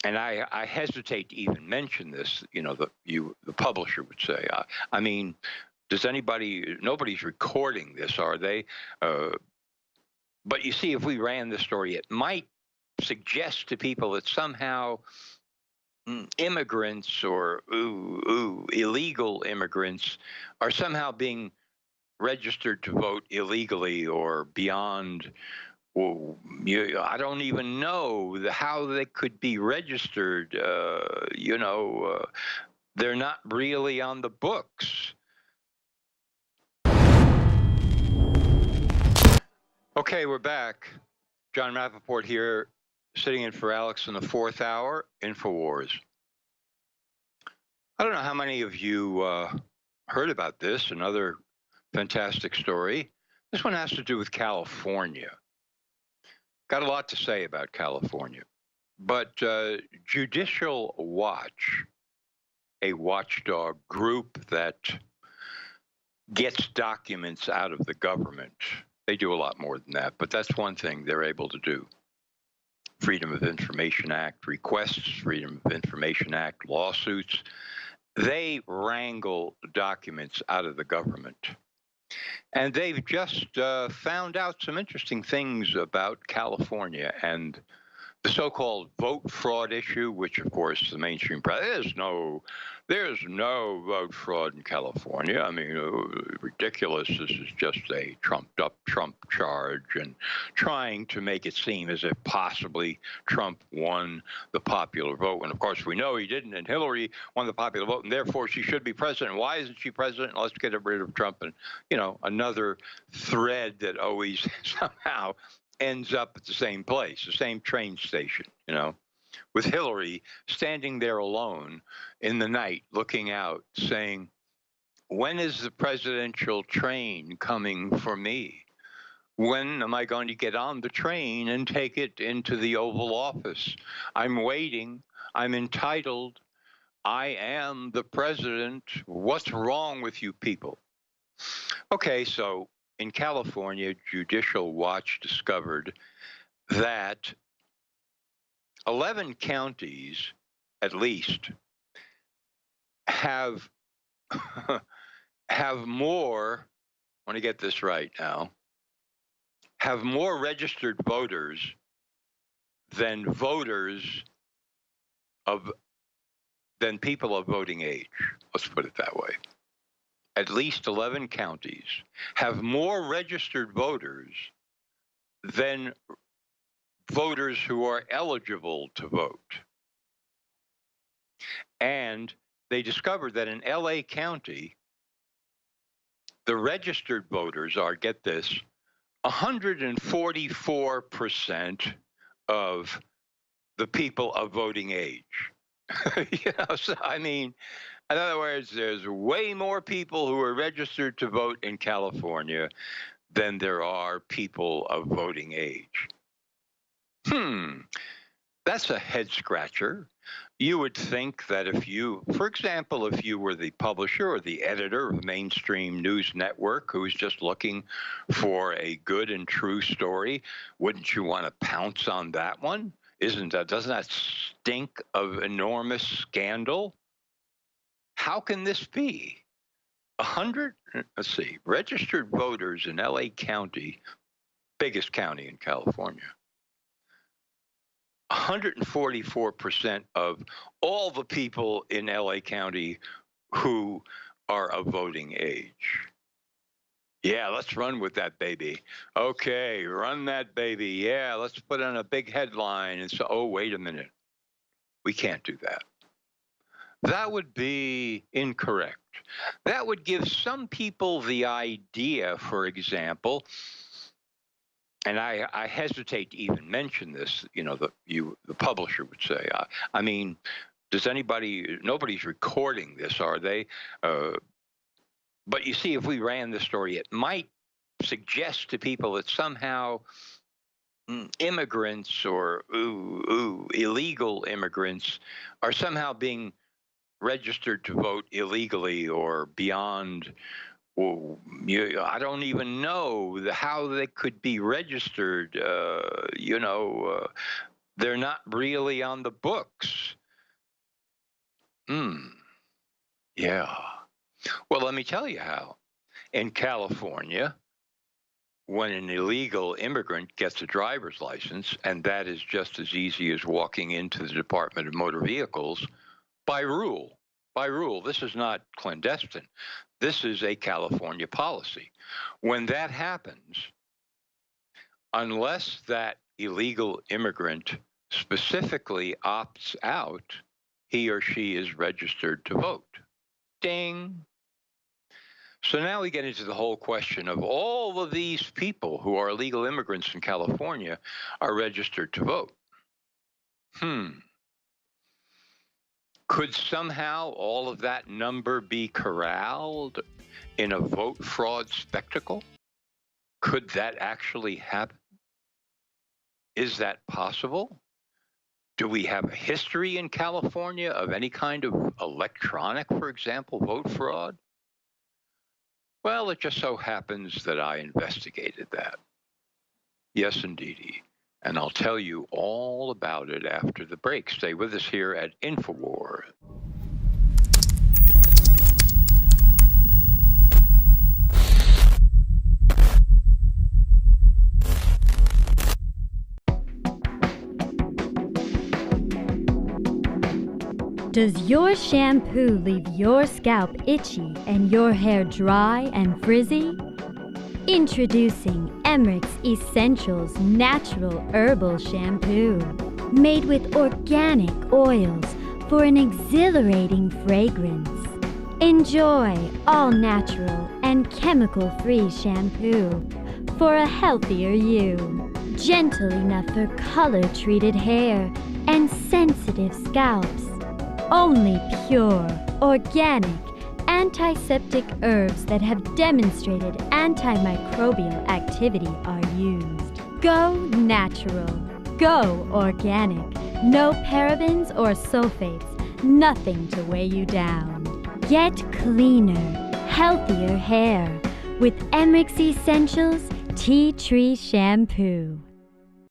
and I hesitate to even mention this, the publisher would say, I mean, does anybody, nobody's recording this, are they? Uh, but you see, if we ran the story, it might suggest to people that somehow immigrants or illegal immigrants are somehow being registered to vote illegally or beyond. Well, I don't even know how they could be registered. They're not really on the books. Okay, we're back. John Rappaport here, sitting in for Alex in the fourth hour, InfoWars. I don't know how many of you heard about this, another fantastic story. This one has to do with California. Got a lot to say about California. But Judicial Watch, a watchdog group that gets documents out of the government, they do a lot more than that, but that's one thing they're able to do. Freedom of Information Act requests, Freedom of Information Act lawsuits. They wrangle documents out of the government. And they've just found out some interesting things about California and the so-called vote fraud issue, which of course the mainstream press, there's no vote fraud in California. I mean, ridiculous. This is just a trumped up Trump charge and trying to make it seem as if possibly Trump won the popular vote. And of course we know he didn't, and Hillary won the popular vote, and therefore she should be president. Why isn't she president? Let's get rid of Trump. And, another thread that always somehow ends up at the same place, the same train station, with Hillary standing there alone in the night, looking out, saying, when is the presidential train coming for me? When am I going to get on the train and take it into the Oval Office? I'm waiting. I'm entitled. I am the president. What's wrong with you people? Okay, so in California, Judicial Watch discovered that 11 counties, at least, have more, I want to get this right now, have more registered voters than people of voting age. Let's put it that way. At least 11 counties have more registered voters than voters who are eligible to vote. And they discovered that in LA County, the registered voters are, get this, 144% of the people of voting age. So I mean, in other words, there's way more people who are registered to vote in California than there are people of voting age. That's a head scratcher. You would think that if you, for example, if you were the publisher or the editor of a mainstream news network who's just looking for a good and true story, wouldn't you want to pounce on that one? Doesn't that stink of enormous scandal? How can this be? 100, let's see, registered voters in LA County, biggest county in California. 144% of all the people in LA County who are of voting age. Yeah, let's run with that baby. Okay, run that baby. Yeah, let's put on a big headline and say, oh, wait a minute. We can't do that. That would be incorrect. That would give some people the idea, for example, and I hesitate to even mention this, the publisher would say, I mean, nobody's recording this, are they? But you see, if we ran the story, it might suggest to people that somehow immigrants or illegal immigrants are somehow being registered to vote illegally or beyond. I don't even know how they could be registered. They're not really on the books. Yeah. Well, let me tell you how. In California, when an illegal immigrant gets a driver's license, and that is just as easy as walking into the Department of Motor Vehicles, by rule, this is not clandestine. This is a California policy. When that happens, unless that illegal immigrant specifically opts out, he or she is registered to vote. Ding. So now we get into the whole question of all of these people who are illegal immigrants in California are registered to vote. Could somehow all of that number be corralled in a vote fraud spectacle? Could that actually happen? Is that possible? Do we have a history in California of any kind of electronic, for example, vote fraud? Well, it just so happens that I investigated that. Yes, indeedy. And I'll tell you all about it after the break. Stay with us here at InfoWars. Does your shampoo leave your scalp itchy and your hair dry and frizzy? Introducing Emmerich's Essentials Natural Herbal Shampoo, made with organic oils for an exhilarating fragrance. Enjoy all-natural and chemical-free shampoo for a healthier you. Gentle enough for color-treated hair and sensitive scalps. Only pure, organic, antiseptic herbs that have demonstrated antimicrobial activity are used. Go natural. Go organic. No parabens or sulfates. Nothing to weigh you down. Get cleaner, healthier hair with Emmerich's Essentials Tea Tree Shampoo.